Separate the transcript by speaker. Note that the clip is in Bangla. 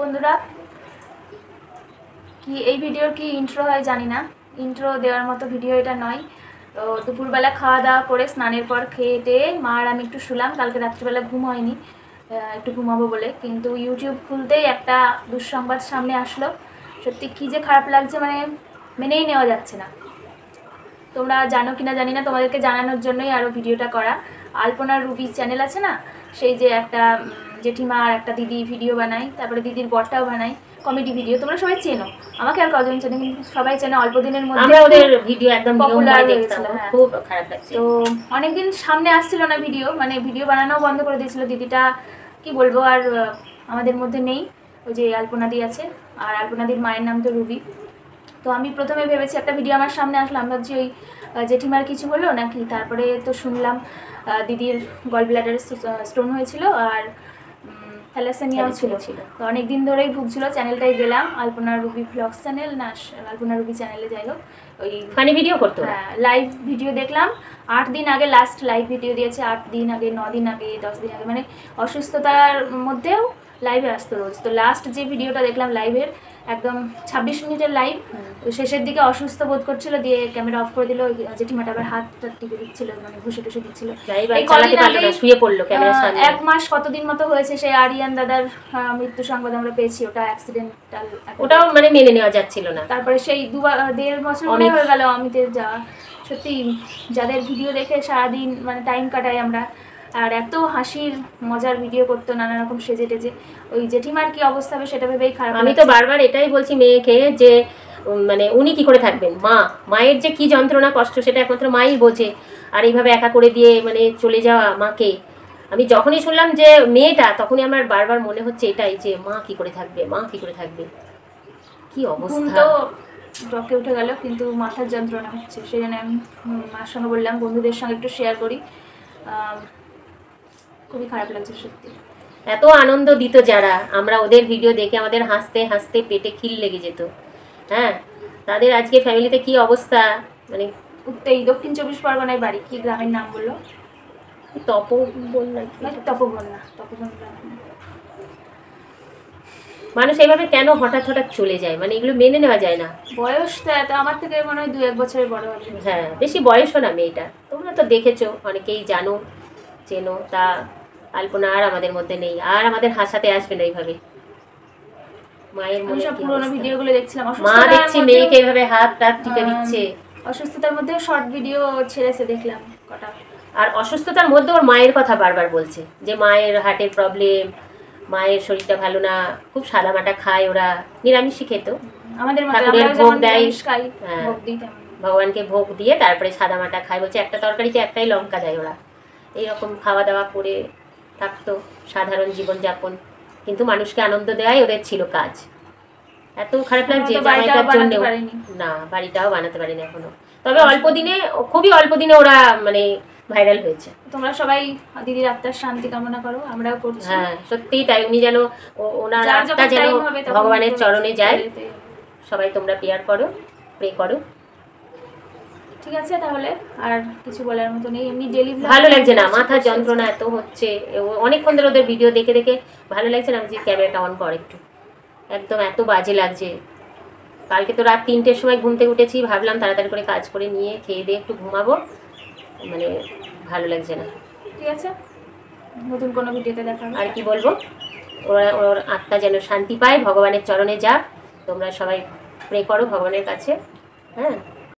Speaker 1: বন্ধুরা কি এই ভিডিওর কি ইন্ট্রো হয় জানি না, ইন্ট্রো দেওয়ার মতো ভিডিও এটা নয়। তো দুপুরবেলা খাওয়া দাওয়া করে স্নানের পর খেয়ে টেয়ে মা আর আমি একটু শুলাম। কালকে রাত্রিবেলা ঘুম হয়নি, একটু ঘুমাবো বলে, কিন্তু ইউটিউব খুলতেই একটা দুঃসংবাদ সামনে আসলো। সত্যি কী যে খারাপ লাগছে, মানে মেনেই নেওয়া যাচ্ছে না। তোমরা জানো কিনা জানি না, তোমাদেরকে জানানোর জন্যই আরও ভিডিওটা করা। আলপনা রুবি চ্যানেল আছে না, সেই যে একটা জেঠিমা আর একটা দিদি ভিডিও বানায়, তারপরে দিদির বরটাও বানায় কমেডি ভিডিও। তোমরা সবাই চেনো, আমাকে আর কজন চেনো, কিন্তু সবাই চেনো। অল্প দিনের মধ্যে
Speaker 2: আমরা ওদের ভিডিও একদম
Speaker 1: পপুলার হয়েছিল। হ্যাঁ,
Speaker 2: খুব খারাপ লাগছে।
Speaker 1: তো অনেকদিন সামনে আসছিল না ভিডিও, মানে ভিডিও বানানো বন্ধ করে দিয়েছিল দিদিটা। কি বলবো, আর আমাদের মধ্যে নেই। ওই যে আলপনাদি আছে, আর আলপনাদির মায়ের নাম তো রুবি। তো আমি প্রথমে ভেবেছি একটা ভিডিও আমার সামনে আসলাম, ভাবছি ওই জেঠিমার কিছু হলো নাকি। তারপরে তো শুনলাম দিদির গল ব্লাডার স্টোন হয়েছিল আর থ্যালাসেমিয়াও ছিল। তো অনেক দিন ধরেই ভুগছিল। চ্যানেলটাই গেলাম, আলপনা রুবি ব্লগস চ্যানেল না আলপনা রুবি চ্যানেলে, যাই হোক, ওই
Speaker 2: ফানি ভিডিও করতো।
Speaker 1: হ্যাঁ, লাইভ ভিডিও দেখলাম। 8 দিন আগে লাস্ট লাইভ ভিডিও দিয়েছে, 8 দিন আগে, 9 দিন আগে, 10 দিন আগে, মানে অসুস্থতার মধ্যেও লাইভে আসতো রোজ। তো লাস্ট যে ভিডিওটা দেখলাম লাইভের, একদম 26 মিনিটের লাইভ, তো শেষের দিকে অসুস্থ বোধ করছিল, দিয়ে ক্যামেরা অফ করে দিল। জেঠিমাটা আবার হাতটা টিপে দিচ্ছিল, মানে ঘুষে টুষে দিচ্ছিল। এক মাস কতদিন মতো হয়েছে সেই আরিয়ান দাদার মৃত্যু সংবাদ আমরা পেয়েছি, ওটা অ্যাক্সিডেন্টাল,
Speaker 2: ওটাও মানে মেনে নেওয়া যাচ্ছিল না।
Speaker 1: তারপরে সেই 1.5 বছর মনে হয়ে গেল অমিতের যাওয়া। সত্যি যাদের ভিডিও দেখে সারাদিন মানে টাইম কাটাই আমরা, আর এত হাসির মজার ভিডিও করতো, নানা রকম সেজে টেজে। ওই জেঠিমার কি অবস্থা হবে সেটা ভেবেই খারাপ।
Speaker 2: আমি তো বারবার এটাই বলছি মেয়েকে যে মানে উনি কি করে থাকবেন, মায়ের যে কি যন্ত্রণা কষ্ট সেটা একমাত্র মাই বোঝে। আর এইভাবে একা করে দিয়ে মানে চলে যাওয়া মাকে, আমি যখনই শুনলাম যে মেয়েটা, তখনই আমার বারবার মনে হচ্ছে এটাই যে মা কি করে থাকবে, মা কি করে থাকবে, কি অবস্থা।
Speaker 1: তো ডকে উঠে গেল, কিন্তু মাথার যন্ত্রণা হচ্ছে, সেই জন্য আমি মার সঙ্গে বললাম বন্ধুদের সঙ্গে একটু শেয়ার করি। খুবই খারাপ লাগছে সত্যি।
Speaker 2: এত আনন্দ দিত যারা, আমরা ওদের ভিডিও দেখে আমাদের হাসতে হাসতে পেটে খিল লেগে যেত। হ্যাঁ, তাদের আজকে ফ্যামিলিতে কি অবস্থা, মানে
Speaker 1: এই দক্ষিণ 24 পরগনায় বাড়ি। কি গ্রামের নাম বললো? তপবন্যা।
Speaker 2: মানুষ এইভাবে কেন হঠাৎ হঠাৎ চলে যায়, মানে এগুলো মেনে নেওয়া যায় না।
Speaker 1: বয়স তো এত, আমার থেকে মনে হয় 2-1 বছরের বড় হবে।
Speaker 2: হ্যাঁ, বেশি বয়সও না মেয়েটা, তোমরা তো দেখেছো, অনেকেই জানো চেনো। তা আলপনা আর আমাদের মধ্যে নেই, আর আমাদের হাসাতে আসবে না এইভাবে। মায়ের মনে কি
Speaker 1: পুরোনো ভিডিওগুলো দেখছিলাম,
Speaker 2: মা দেখছি মেয়েকে এইভাবে হাত টাত টিপে দিচ্ছে।
Speaker 1: অসুস্থতার মধ্যে শর্ট ভিডিও ছেড়েছে দেখলাম কটা।
Speaker 2: আর অসুস্থতার মধ্যে ওর মায়ের কথা বারবার বলছে, যে মায়ের হার্টের প্রবলেম, মায়ের শরীরটা ভালো না, খুব সাদামাটা খায়, ওরা নিরামিষই খেত।
Speaker 1: আমাদের
Speaker 2: ঠাকুরের ভোগ দেয়, ভগবানকে ভোগ দিয়ে তারপরে সাদামাটা খায়। বলছে একটা তরকারিতে একটাই লঙ্কা দেয় ওরা। এইরকম খাওয়া দাওয়া করে থাকতো, সাধারণ জীবনযাপন, কিন্তু মানুষকে আনন্দ দেওয়াই ওদের ছিল কাজ। এত খারাপ লাগছে জামাইটার জন্য। না, বাড়িটাও বানাতে পারেনি এখনো, তবে খুবই অল্প দিনে ওরা মানে ভাইরাল হয়েছে।
Speaker 1: তোমরা সবাই দিদির আত্মার শান্তি কামনা করো, আমরাও করছি।
Speaker 2: হ্যাঁ, সত্যি তাই। উনি যেন, ওনার আত্মা যেন ভগবানের চরণে যায়। সবাই তোমরা প্রে করো। ঠিক
Speaker 1: আছে, তাহলে আর কিছু বলার মতো নেই। এমনি ডেলি
Speaker 2: ভালো লাগছে না, মাথার যন্ত্রণা এত হচ্ছে, অনেকক্ষণ ধরে ওদের ভিডিও দেখে দেখে ভালো লাগছে না। যে ক্যামেরাটা অন কর একটু, একদম এত বাজে লাগছে। কালকে তো রাত 3টের সময় ঘুম থেকে উঠেছি, ভাবলাম তাড়াতাড়ি করে কাজ করে নিয়ে খেয়ে দিয়ে একটু ঘুমাবো, মানে ভালো লাগছে না।
Speaker 1: ঠিক আছে, নতুন কোনো ভিডিওতে দেখা হবে।
Speaker 2: আর কি বলবো, ওর আত্মা যেন শান্তি পায়, ভগবানের চরণে যাক। তোমরা সবাই প্রে করো ভগবানের কাছে। হ্যাঁ।